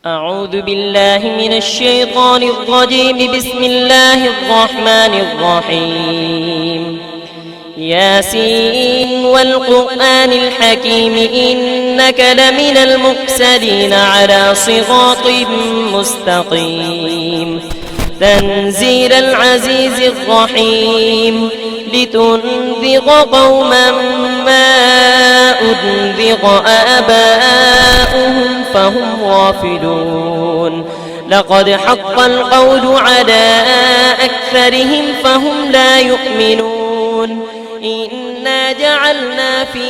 أعوذ بالله من الشيطان الرجيم. بسم الله الرحمن الرحيم. ياسين والقرآن الحكيم إنك لمن المرسلين على صراط مستقيم. تنزيل العزيز الرحيم. لتنذر قوما ما أنذر آباؤهم فهم غافلون. لقد حق القول على أكثرهم فهم لا يؤمنون. إنا جعلنا في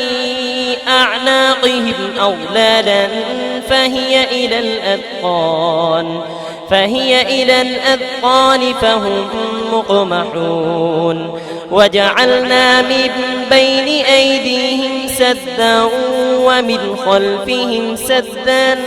أعناقهم أغلالا فهي إلى الأذقان فهم مقمحون. وجعلنا من بين أيديهم سدا ومن خلفهم سدا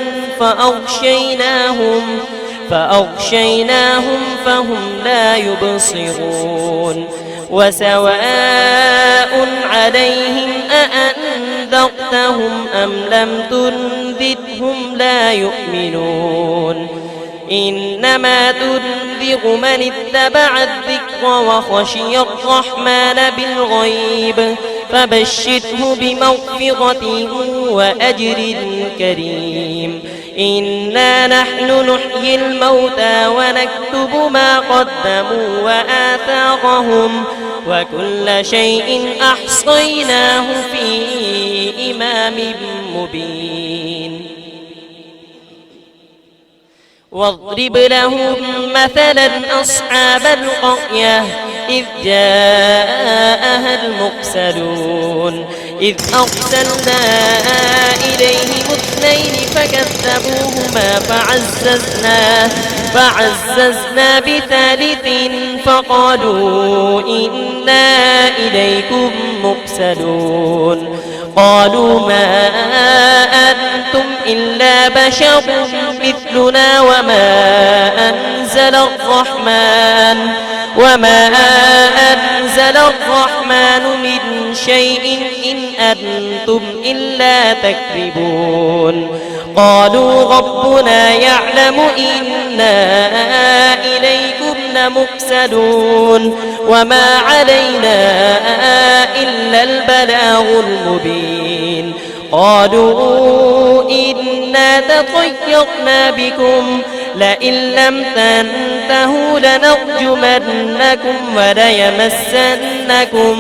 فأغشيناهم فهم لا يبصرون. وسواء عليهم أأنذرتهم أم لم تنذرهم لا يؤمنون. إنما تنذر من اتبع الذكر وخشي الرحمن بالغيب فبشره بمغفرة وأجر كريم. إنا نحن نحيي الموتى ونكتب ما قدموا وآثارهم وكل شيء أحصيناه في إمام مبين. واضرب لهم مثلا أصحاب القرية إذ جاءها المرسلون. إذ أرسلنا إليهم اثنين فكذبوهما فعززنا بثالث فقالوا إنا إليكم مرسلون. قالوا ما أنتم إلا بشر مثلنا وما أنزل الرحمن من شيء إن أنتم إلا تكذبون. قالوا ربنا يعلم إنا إليكم لمرسلون وما علينا إلا البلاغ المبين. قالوا إنا تطيرنا بكم لئن لم تنتهوا لنرجمنكم وليمسنكم